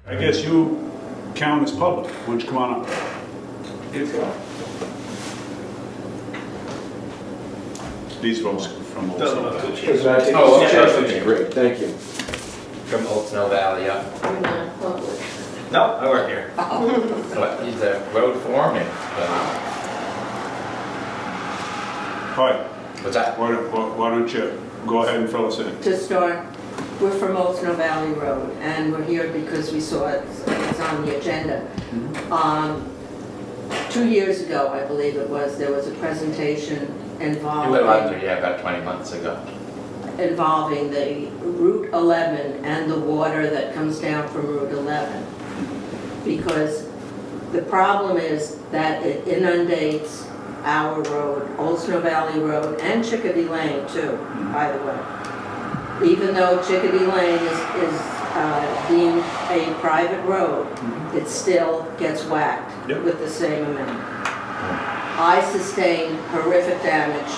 I guess you count as public. Why don't you come on up? These folks from Old Snow Valley. Oh, okay. Okay, great, thank you. From Old Snow Valley, yeah. You're not public. No, I work here. What, he's a road foreman. Hi, What's that? why don't you go ahead and fill us in? To start, we're from Old Snow Valley Road, and we're here because we saw it's on the agenda. 2 years ago, I believe it was, there was a presentation You went under, involving about 20 months ago. the Route 11 and the water that comes down from Route 11. Because the problem is that it inundates our road, Old Snow Valley Road, and Chickadee Lane too, by the way. Even though Chickadee Lane is deemed a private road, it still gets whacked Yep. with the same amount. I sustained horrific damage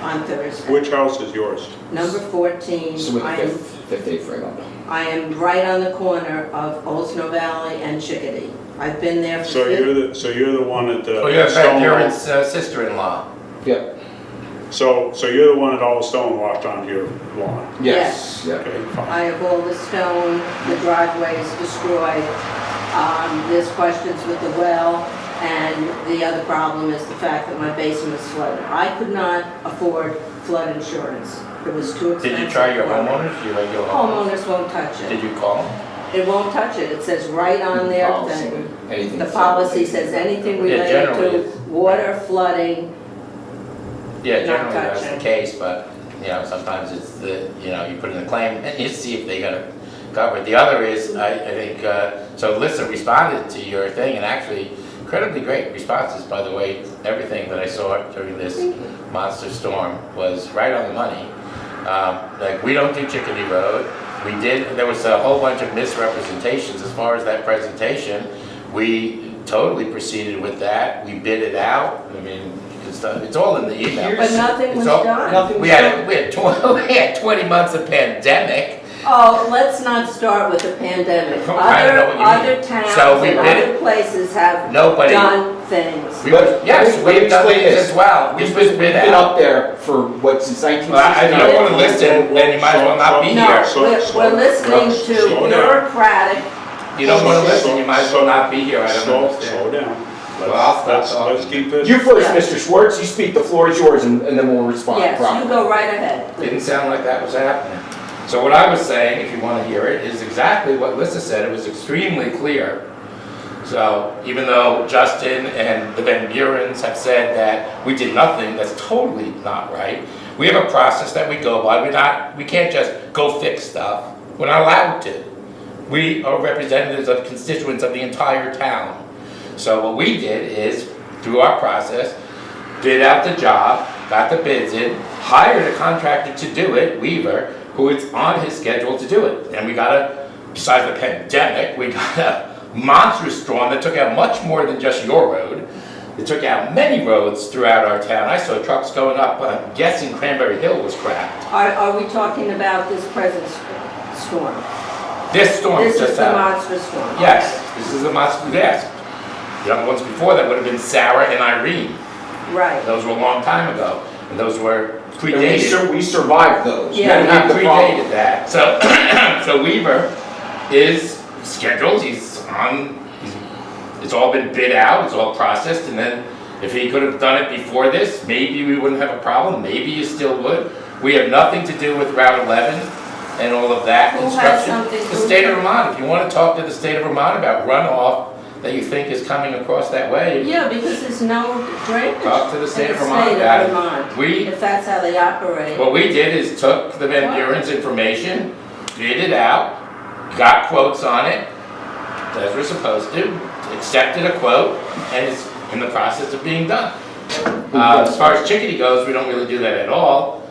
on Thursday. Which house is yours? Number 14, So with I the am, fifth day frame up. I am right on the corner of Old Snow Valley and Chickadee. I've been there for So you're the one at the Oh, you're Stone Wall. Parents' sister-in-law. Yep, So you're the one that all the stone walked onto your lawn. yes, yep. Okay, I fine. have all the stone, the driveway is destroyed. There's questions with the well, and the other problem is the fact that my basement is flooded. I could not afford flood insurance. It was too expensive. Did you try your for me. homeowners, your regular homeowners? Homeowners won't touch Did it. you call them? It won't touch it. It says right on their Policy, thing. anything. The policy says anything Yeah, related generally to it's- water, flooding. Yeah, Not generally that's the touching. case, but, sometimes it's the, you put in a claim and you see if they gotta cover it. The other is, I think, so Lisa responded to your thing, and actually incredibly great responses, by the way. Everything that I saw during this monster storm was right on the money. Like, we don't do Chickadee Road. There was a whole bunch of misrepresentations as far as that presentation. We totally proceeded with that. We bid it out. I mean, it's all in the email. But nothing was It's all- done. We had 20 months of pandemic. Oh, let's not start with the pandemic. I don't know what you mean. Other towns So we and did other places have Nobody. done things. Yes, Let me we've done explain this this. as well. We've This was been bid been out. up there for what, since Well, if you 1969? don't want to listen, then you might as well not be No, here. we're listening to slow down. bureaucratic. You don't want to listen, you might as well not be here. I don't Slow understand. down. Well, I'll Let's stop let's keep this. You first, Yeah. Mr. Schwartz, you speak, the floor is yours, and then we'll respond Yes, you properly. go right ahead. Didn't sound like that was happening. So what I was saying, if you want to hear it, is exactly what Lisa said. It was extremely clear. So even though Justin and the Van Burens have said that we did nothing, that's totally not right. We have a process that we go by. We can't just go fix stuff. We're not allowed to. We are representatives of constituents of the entire town. So what we did is, through our process, bid out the job, got the bids in, hired a contractor to do it, Weaver, who is on his schedule to do it. And we got besides the pandemic, we got a monstrous storm that took out much more than just your road. It took out many roads throughout our town. I saw trucks going up, I'm guessing Cranberry Hill was cracked. Are we talking about this present storm? This storm This just is the happened. monster storm? Yes, this is a monster, yes. The other ones before that would have been Sarah and Irene. Right. Those were a long time ago, and those were And we predated. we survived those. We Yeah. didn't have the problem. Predated that. So, so Weaver is scheduled, it's all been bid out, it's all processed, and then if he could have done it before this, maybe we wouldn't have a problem, maybe you still would. We have nothing to do with Route 11 and all of that Who has construction. something The to state do? of Vermont, if you want to talk to the state of Vermont about runoff that you think is coming across that way, Yeah, because there's no drainage. talk to the state in of Vermont about it. Vermont, We, if that's how they operate. what we did is took the Van Buren's information, bid it out, got quotes on it, as we're supposed to, accepted a quote, and it's in the process of being done. As far as Chickadee goes, we don't really do that at all,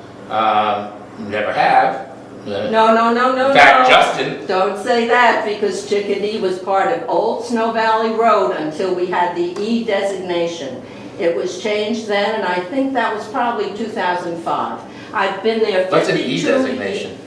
never have. No. In fact, Justin, Don't say that, because Chickadee was part of Old Snow Valley Road until we had the E designation. It was changed then, and I think that was probably 2005. I've been there 52 what's an E designation?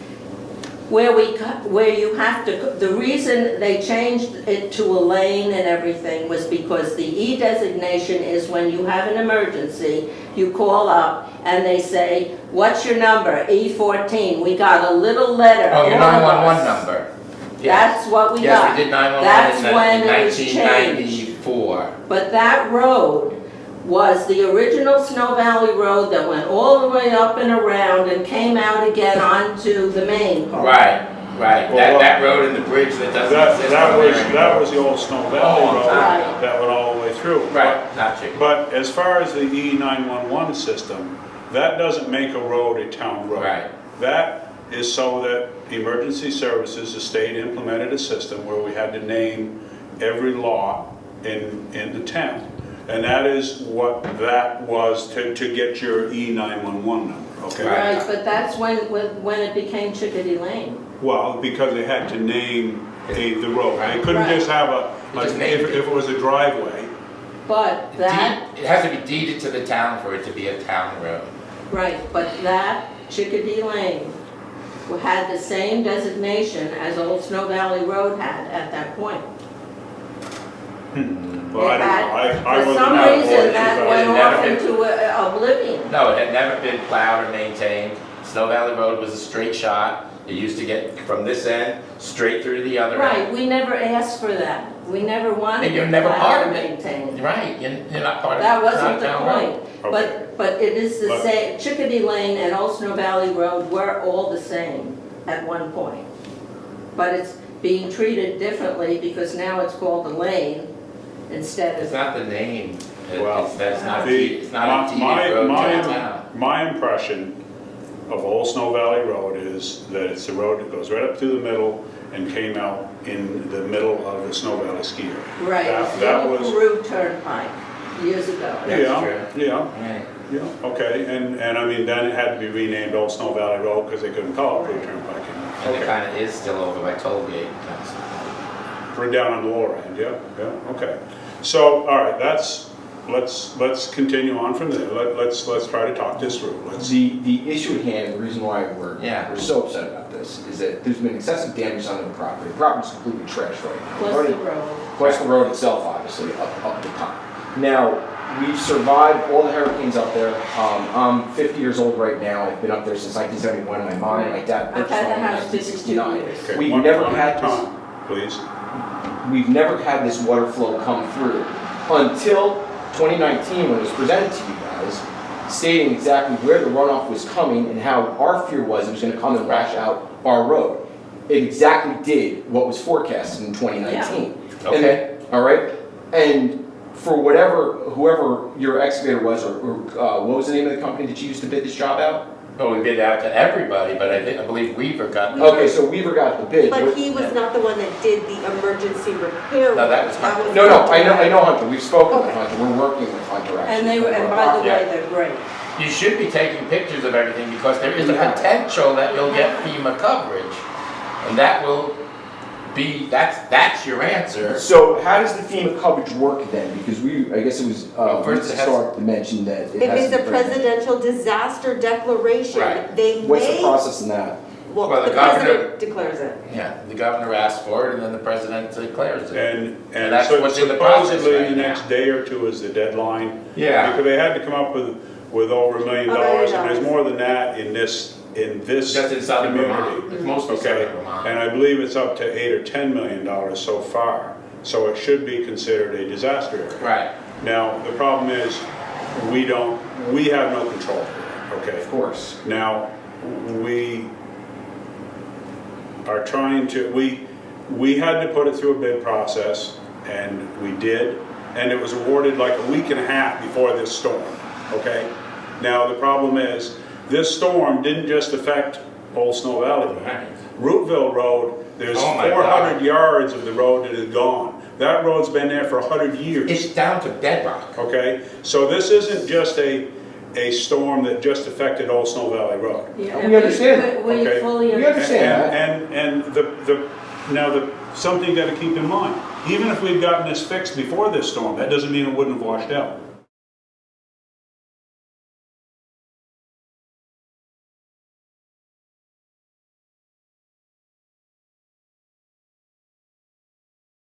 where you have to, the reason they changed it to a lane and everything was because the E designation is when you have an emergency, you call up and they say, what's your number? E14. We got a little letter. Oh, your all of 911 us. number. That's what we got. Yes, we did 911 That's in when it was 1994. But that road was the original Snow Valley Road that went all the way up and around and came out again onto the main part. Right. Well, That road and the bridge that doesn't exist. That was the old Snow Valley Oh, Road right. that went all the way through. Right, not you. But as far as the E911 system, that doesn't make a road a town road. Right. That is so that emergency services, the state implemented a system where we had to name every lot in the town. And that is what that was to get your E911 number, okay? Right, but that's when it became Chickadee Lane. Well, because they had to name the road. They couldn't Right. just have Just if named it. it was a driveway. But that, It has to be deeded to the town for it to be a town road. right, but that Chickadee Lane had the same designation as Old Snow Valley Road had at that point. Well, I don't know, I For wasn't some that reason, important, that so- went never off been- into oblivion. No, it had never been plowed or maintained. Snow Valley Road was a straight shot. It used to get from this end straight through to the other Right, end. we never asked for that. We never wanted And you're it never plowed part or of it. maintained. Right, you're not part of it. That It's not wasn't a the town road. point. Okay. But it is the But- same, Chickadee Lane and Old Snow Valley Road were all the same at one point. But it's being treated differently because now it's called a lane instead It's of, not the name. Well, That's not, The- it's not a deeded road to the town. My impression of Old Snow Valley Road is that it's the road that goes right up through the middle and came out in the middle of the Snow Valley ski area. right, That Little was, Peru Turnpike years ago. That's yeah, true. yeah, Right. yeah, okay, and I mean, then it had to be renamed Old Snow Valley Road because they couldn't call it Blue Turnpike And anymore. it Okay, kind of is still over by Tollgate. for down on the lower end, yeah, okay. So, all right, let's continue on from there. Let's try to talk this through. The issue at hand, the reason why Yeah. we're so upset about this, is that there's been excessive damage on the property. The property's completely trashed right now. Plus the road. Plus the road itself, obviously, up the top. Now, we've survived all the hurricanes up there. I'm 50 years old right now. I've been up there since 1971. My mom and my dad I've purchased had it the in house 52 1969. years. Okay, We've one- never one had at a this. time, please. We've never had this water flow come through until 2019 when it was presented to you guys, stating exactly where the runoff was coming and how our fear was it was going to come and wash out our road. It exactly did what was forecasted in 2019. Okay. And then, all right, and for whoever your excavator was, or what was the name of the company that you used to bid this job out? Well, we bid out to everybody, but I believe Weaver got. Okay, so Weaver got the bid. But he was not the one that did the emergency repair. No, that was Hunter. No, I know Hunter. We've spoken with Hunter. We're working with Hunter actually. And by the Yeah. way, they're great. You should be taking pictures of everything because there is a Yeah. potential that you'll get FEMA coverage. And that will be, that's your answer. So how does the FEMA coverage work then? Because I guess it was, first Mr. it has- Stark that mentioned that it If has it's to a be- presidential disaster declaration, Right. they What's the may, process in that? Well, well, the the governor- president declares it. Yeah, the governor asks for it and then the president declares it. And that's what's in the process supposedly right the now. next day or two is the deadline. Yeah. Because they had to come up with over $1 million, $1 million. and there's more than that in this Just in southern Vermont. community. It's mostly Okay, southern Vermont. and I believe it's up to $8 or $10 million so far, so it should be considered a disaster area. Right. Now, the problem is, we have no control over it, okay? Of course. Now, we are trying to, we had to put it through a bid process, and we did, and it was awarded like a week and a half before this storm, okay? Now, the problem is, this storm didn't just affect Old Snow Valley. Right. Rooteville Road, there's Oh my 400 God. yards of the road that is gone. That road's been there for 100 years. It's down to bedrock. Okay, so this isn't just a storm that just affected Old Snow Valley Road. Yeah, We and understand. We Okay. fully We understand. understand. And something you gotta keep in mind, even if we'd gotten this fixed before this storm, that doesn't mean it wouldn't have washed out.